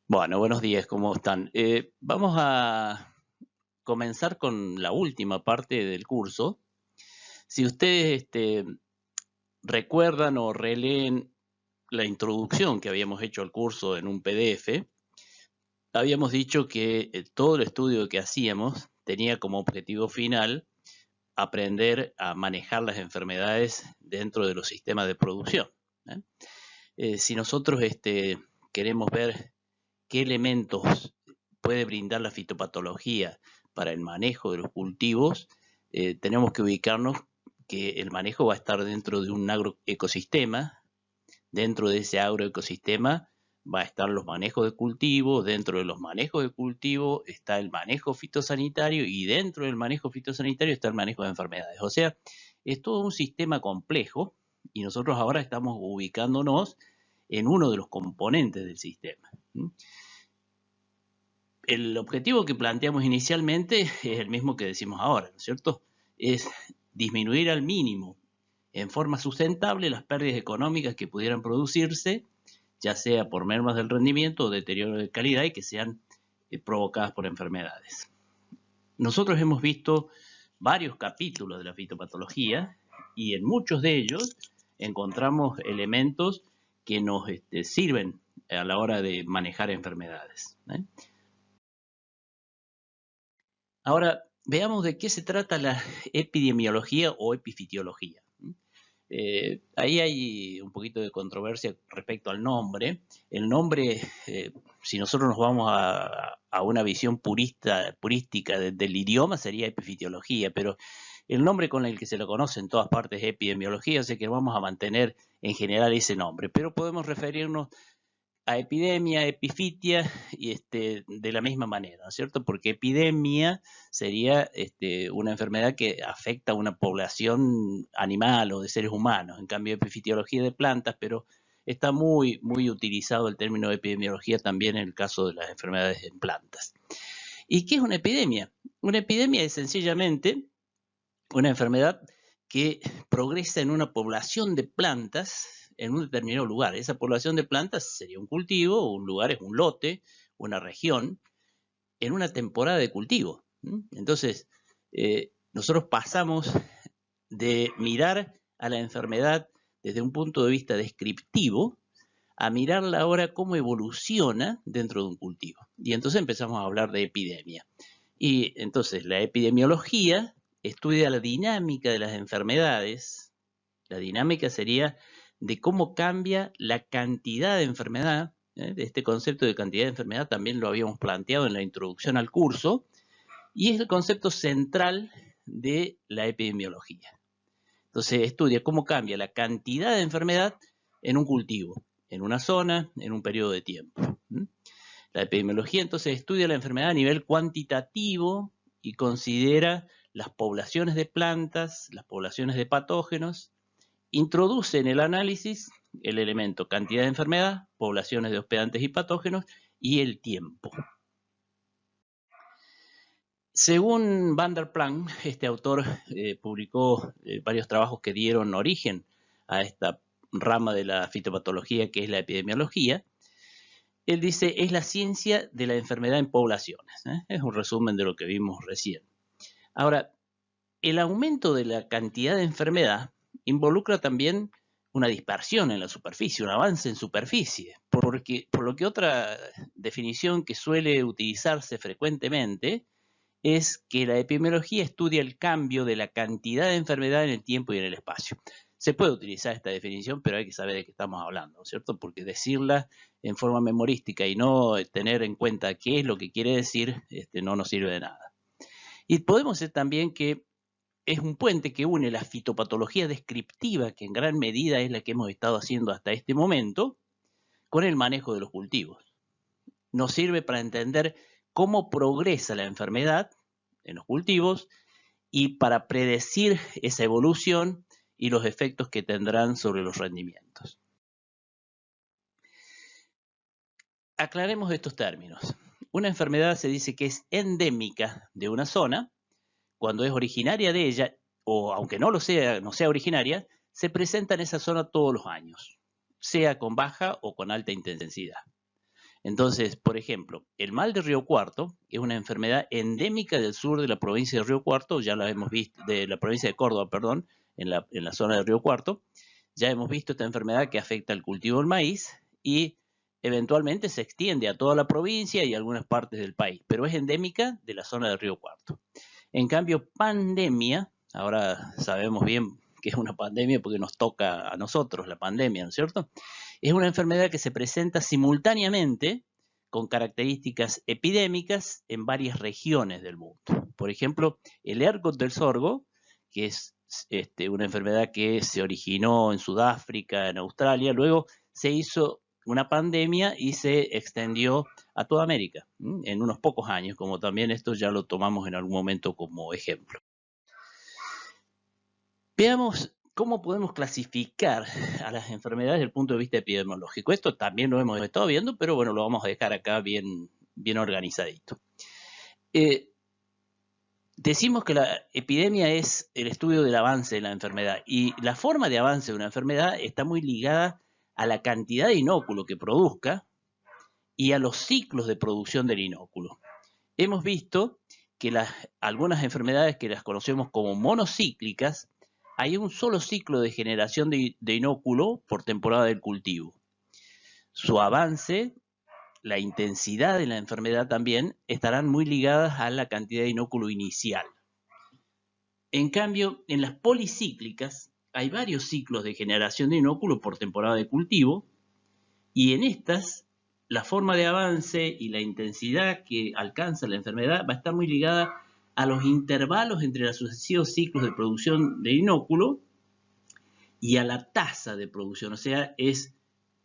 Bueno, buenos días, ¿cómo están? Vamos a comenzar con la última parte del curso. Si ustedes recuerdan o releen la introducción que habíamos hecho al curso en un PDF, habíamos dicho que todo el estudio que hacíamos tenía como objetivo final aprender a manejar las enfermedades dentro de los sistemas de producción. ¿eh? Si nosotros queremos ver qué elementos puede brindar la fitopatología para el manejo de los cultivos, tenemos que ubicarnos que el manejo va a estar dentro de un agroecosistema. Dentro de ese agroecosistema va a estar los manejos de cultivo, dentro de los manejos de cultivo está el manejo fitosanitario y dentro del manejo fitosanitario está el manejo de enfermedades. O sea, es todo un sistema complejo y nosotros ahora estamos ubicándonos en uno de los componentes del sistema. El objetivo que planteamos inicialmente es el mismo que decimos ahora, ¿no es cierto? Es disminuir al mínimo en forma sustentable las pérdidas económicas que pudieran producirse, ya sea por mermas del rendimiento o deterioro de calidad y que sean provocadas por enfermedades. Nosotros hemos visto varios capítulos de la fitopatología y en muchos de ellos encontramos elementos que nos sirven a la hora de manejar enfermedades. Ahora, veamos de qué se trata la epidemiología o epifisiología. Ahí hay un poquito de controversia respecto al nombre. El nombre, si nosotros nos vamos a una visión purística del idioma, sería epifisiología, pero el nombre con el que se lo conoce en todas partes es epidemiología, así que vamos a mantener en general ese nombre, pero podemos referirnos a epidemia, epifitia, y de la misma manera, ¿no es cierto? Porque epidemia sería una enfermedad que afecta a una población animal o de seres humanos, en cambio epifitiología de plantas, pero está muy, muy utilizado el término epidemiología también en el caso de las enfermedades en plantas. ¿Y qué es una epidemia? Una epidemia es sencillamente una enfermedad que progresa en una población de plantas en un determinado lugar. Esa población de plantas sería un cultivo, un lugar es un lote, una región, en una temporada de cultivo. Entonces, nosotros pasamos de mirar a la enfermedad desde un punto de vista descriptivo a mirarla ahora cómo evoluciona dentro de un cultivo. Y entonces empezamos a hablar de epidemia. Y entonces la epidemiología estudia la dinámica de las enfermedades. La dinámica sería de cómo cambia la cantidad de enfermedad. Este concepto de cantidad de enfermedad también lo habíamos planteado en la introducción al curso y es el concepto central de la epidemiología. Entonces estudia cómo cambia la cantidad de enfermedad en un cultivo, en una zona, en un periodo de tiempo. La epidemiología entonces estudia la enfermedad a nivel cuantitativo y considera las poblaciones de plantas, las poblaciones de patógenos, introduce en el análisis el elemento cantidad de enfermedad, poblaciones de hospedantes y patógenos y el tiempo. Según Van der Plang, este autor publicó varios trabajos que dieron origen a esta rama de la fitopatología que es la epidemiología. Él dice, es la ciencia de la enfermedad en poblaciones. Es un resumen de lo que vimos recién. Ahora, el aumento de la cantidad de enfermedad involucra también una dispersión en la superficie, un avance en superficie, por lo que otra definición que suele utilizarse frecuentemente es que la epidemiología estudia el cambio de la cantidad de enfermedad en el tiempo y en el espacio. Se puede utilizar esta definición, pero hay que saber de qué estamos hablando, ¿no es cierto? Porque decirla en forma memorística y no tener en cuenta qué es lo que quiere decir, no nos sirve de nada. Y podemos decir también que es un puente que une la fitopatología descriptiva, que en gran medida es la que hemos estado haciendo hasta este momento, con el manejo de los cultivos. Nos sirve para entender cómo progresa la enfermedad en los cultivos y para predecir esa evolución y los efectos que tendrán sobre los rendimientos. Aclaremos estos términos. Una enfermedad se dice que es endémica de una zona cuando es originaria de ella, o aunque no sea originaria, se presenta en esa zona todos los años, sea con baja o con alta intensidad. Entonces, por ejemplo, el mal de Río Cuarto es una enfermedad endémica del sur de la provincia de Río Cuarto, ya la hemos visto, de la provincia de Córdoba, perdón, en la zona de Río Cuarto. Ya hemos visto esta enfermedad que afecta al cultivo del maíz y eventualmente se extiende a toda la provincia y a algunas partes del país, pero es endémica de la zona de Río Cuarto. En cambio, pandemia, ahora sabemos bien que es una pandemia porque nos toca a nosotros la pandemia, ¿no es cierto? Es una enfermedad que se presenta simultáneamente con características epidémicas en varias regiones del mundo. Por ejemplo, el ERCOT del sorgo, que es una enfermedad que se originó en Sudáfrica, en Australia, luego se hizo una pandemia y se extendió a toda América en unos pocos años, como también esto ya lo tomamos en algún momento como ejemplo. Veamos cómo podemos clasificar a las enfermedades desde el punto de vista epidemiológico. Esto también lo hemos estado viendo, pero bueno, lo vamos a dejar acá bien organizadito. Decimos que la epidemia es el estudio del avance de la enfermedad y la forma de avance de una enfermedad está muy ligada a la cantidad de inóculo que produzca y a los ciclos de producción del inóculo. Hemos visto que algunas enfermedades que las conocemos como monocíclicas, hay un solo ciclo de generación de inóculo por temporada del cultivo. Su avance, la intensidad de la enfermedad también estarán muy ligadas a la cantidad de inóculo inicial. En cambio, en las policíclicas hay varios ciclos de generación de inóculo por temporada de cultivo y en estas la forma de avance y la intensidad que alcanza la enfermedad va a estar muy ligada a los intervalos entre los sucesivos ciclos de producción de inóculo y a la tasa de producción, o sea, es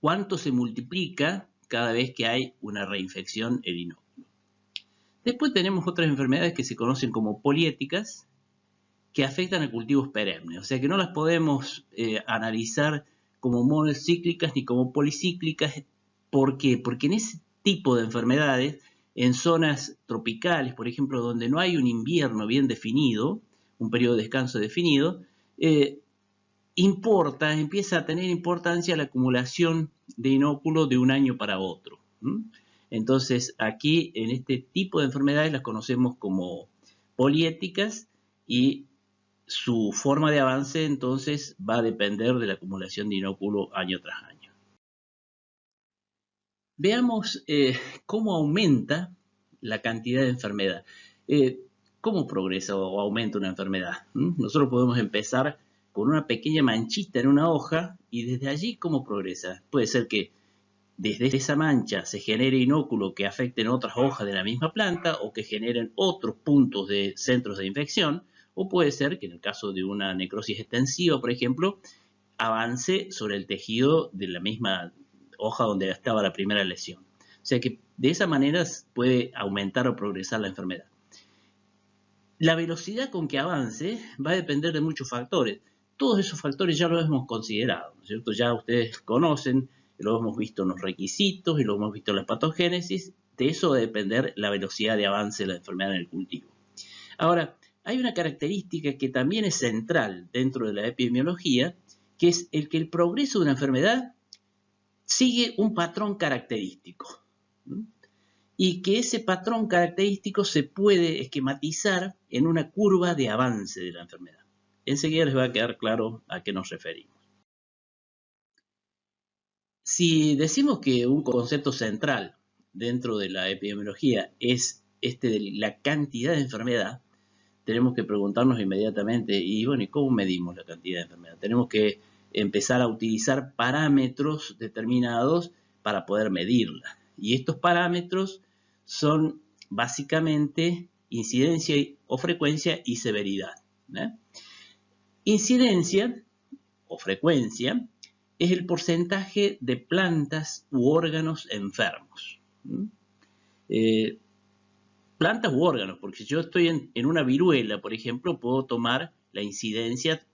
cuánto se multiplica cada vez que hay una reinfección el inóculo. Después tenemos otras enfermedades que se conocen como poliéticas, que afectan a cultivos perennes, o sea que no las podemos analizar como monocíclicas ni como policíclicas. ¿Por qué? Porque en ese tipo de enfermedades, en zonas tropicales, por ejemplo, donde no hay un invierno bien definido, un periodo de descanso definido, empieza a tener importancia la acumulación de inóculo de un año para otro. Entonces, aquí en este tipo de enfermedades las conocemos como poliéticas y su forma de avance entonces va a depender de la acumulación de inóculo año tras año. Veamos cómo aumenta la cantidad de enfermedad. ¿Cómo progresa o aumenta una enfermedad? Nosotros podemos empezar con una pequeña manchita en una hoja y desde allí cómo progresa. Puede ser que desde esa mancha se genere inóculo que afecten otras hojas de la misma planta o que generen otros puntos de centros de infección, o puede ser que en el caso de una necrosis extensiva, por ejemplo, avance sobre el tejido de la misma hoja donde estaba la primera lesión. O sea que de esa manera puede aumentar o progresar la enfermedad. La velocidad con que avance va a depender de muchos factores. Todos esos factores ya los hemos considerado, ¿no es cierto? Ya ustedes conocen, lo hemos visto en los requisitos y lo hemos visto en la patogénesis. De eso va a depender la velocidad de avance de la enfermedad en el cultivo. Ahora, hay una característica que también es central dentro de la epidemiología, que es el que el progreso de una enfermedad sigue un patrón característico. Y que ese patrón característico se puede esquematizar en una curva de avance de la enfermedad. Enseguida les va a quedar claro a qué nos referimos. Si decimos que un concepto central dentro de la epidemiología es de la cantidad de enfermedad, tenemos que preguntarnos inmediatamente, y bueno, ¿y cómo medimos la cantidad de enfermedad? Tenemos que empezar a utilizar parámetros determinados para poder medirla. Y estos parámetros son básicamente incidencia o frecuencia y severidad. Incidencia o frecuencia es el porcentaje de plantas u órganos enfermos. Plantas u órganos, porque si yo estoy en una viruela, por ejemplo, puedo tomar la incidencia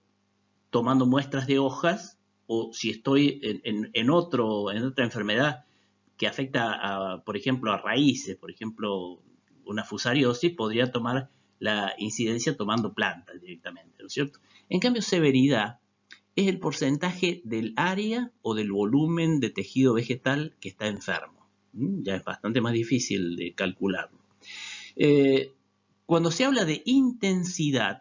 tomando muestras de hojas, o si estoy en otra enfermedad que afecta, por ejemplo, a raíces, por ejemplo, una fusariosis, podría tomar la incidencia tomando plantas directamente, ¿no es cierto? En cambio, severidad es el porcentaje del área o del volumen de tejido vegetal que está enfermo. Ya es bastante más difícil de calcularlo. Cuando se habla de intensidad,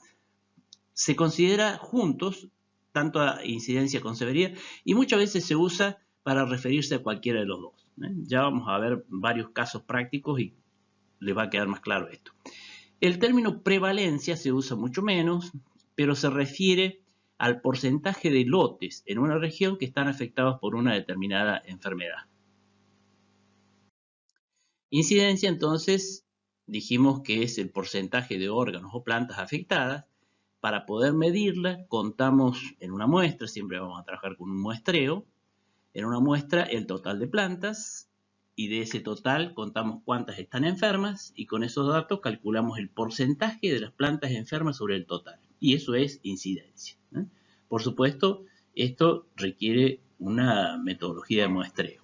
se considera juntos tanto a incidencia con severidad y muchas veces se usa para referirse a cualquiera de los dos. Ya vamos a ver varios casos prácticos y les va a quedar más claro esto. El término prevalencia se usa mucho menos, pero se refiere al porcentaje de lotes en una región que están afectados por una determinada enfermedad. Incidencia, entonces, dijimos que es el porcentaje de órganos o plantas afectadas. Para poder medirla, contamos en una muestra, siempre vamos a trabajar con un muestreo, en una muestra el total de plantas, y de ese total contamos cuántas están enfermas, y con esos datos calculamos el porcentaje de las plantas enfermas sobre el total, y eso es incidencia. Por supuesto, esto requiere una metodología de muestreo.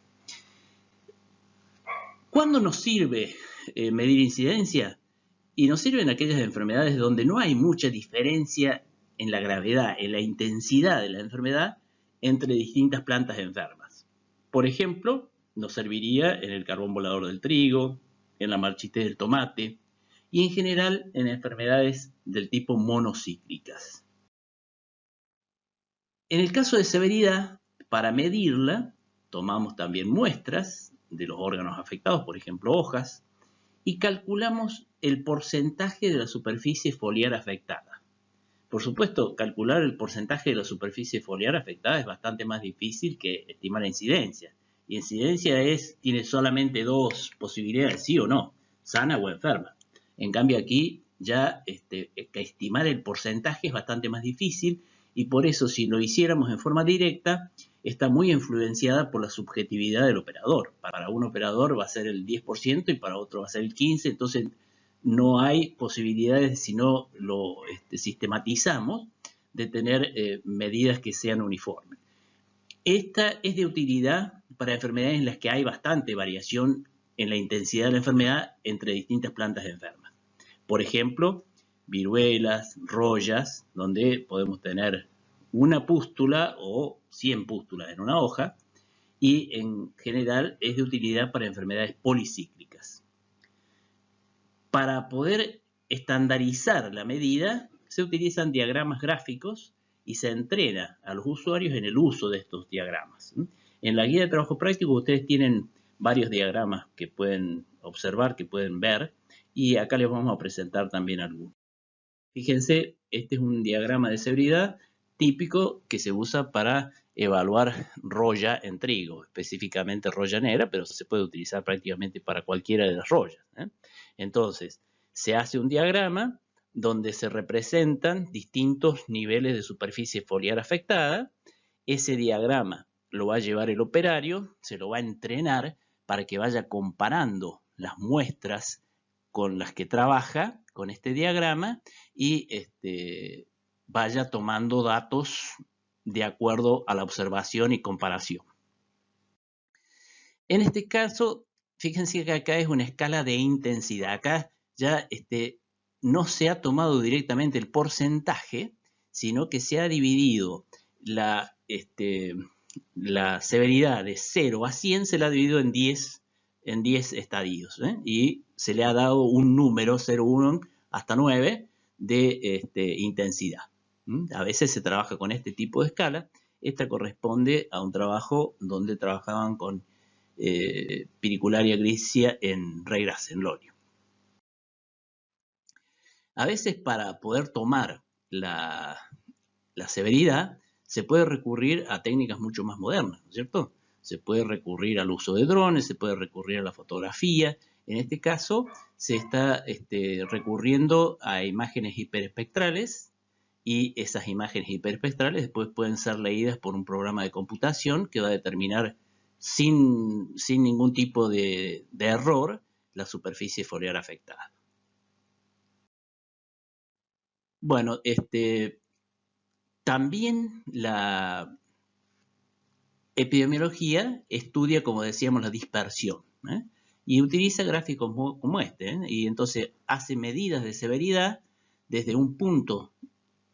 ¿Cuándo nos sirve medir incidencia? Y nos sirve en aquellas enfermedades donde no hay mucha diferencia en la gravedad, en la intensidad de la enfermedad entre distintas plantas enfermas. Por ejemplo, nos serviría en el carbón volador del trigo, en la marchitez del tomate y en general en enfermedades del tipo monocíclicas. En el caso de severidad, para medirla, tomamos también muestras de los órganos afectados, por ejemplo hojas, y calculamos el porcentaje de la superficie foliar afectada. Por supuesto, calcular el porcentaje de la superficie foliar afectada es bastante más difícil que estimar la incidencia. Y incidencia tiene solamente dos posibilidades, sí o no, sana o enferma. En cambio aquí ya estimar el porcentaje es bastante más difícil y por eso si lo hiciéramos en forma directa está muy influenciada por la subjetividad del operador. Para un operador va a ser el 10% y para otro va a ser el 15%, entonces no hay posibilidades, si no lo sistematizamos, de tener medidas que sean uniformes. Esta es de utilidad para enfermedades en las que hay bastante variación en la intensidad de la enfermedad entre distintas plantas enfermas. Por ejemplo, viruelas, rollas, donde podemos tener una pústula o 100 pústulas en una hoja, y en general es de utilidad para enfermedades policíclicas. Para poder estandarizar la medida, se utilizan diagramas gráficos y se entrena a los usuarios en el uso de estos diagramas. En la guía de trabajo práctico ustedes tienen varios diagramas que pueden observar, que pueden ver, y acá les vamos a presentar también algunos. Fíjense, este es un diagrama de severidad típico que se usa para evaluar roya en trigo, específicamente roya negra, pero se puede utilizar prácticamente para cualquiera de las rollas. Entonces, se hace un diagrama donde se representan distintos niveles de superficie foliar afectada. Ese diagrama lo va a llevar el operario, se lo va a entrenar para que vaya comparando las muestras con las que trabaja con este diagrama y vaya tomando datos de acuerdo a la observación y comparación. En este caso, fíjense que acá es una escala de intensidad. Acá ya no se ha tomado directamente el porcentaje, sino que se ha dividido la severidad de 0 a 100, se la ha dividido en 10 estadios, y se le ha dado un número, 0, 1 hasta 9, de intensidad. A veces se trabaja con este tipo de escala. Esta corresponde a un trabajo donde trabajaban con Piricularia grigia en regras en Lorio. A veces para poder tomar la severidad se puede recurrir a técnicas mucho más modernas, ¿no es cierto? Se puede recurrir al uso de drones, se puede recurrir a la fotografía. En este caso se está recurriendo a imágenes hiperespectrales, y esas imágenes hiperespectrales después pueden ser leídas por un programa de computación que va a determinar sin ningún tipo de error la superficie foliar afectada. Bueno, también la epidemiología estudia, como decíamos, la dispersión, y utiliza gráficos como este, y entonces hace medidas de severidad desde un punto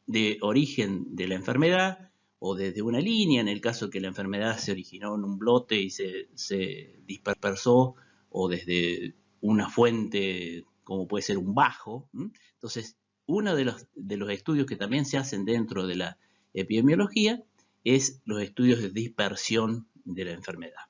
de origen de la enfermedad o desde una línea, en el caso que la enfermedad se originó en un brote y se dispersó o desde una fuente como puede ser un bajo. Entonces, uno de los estudios que también se hacen dentro de la epidemiología es los estudios de dispersión de la enfermedad.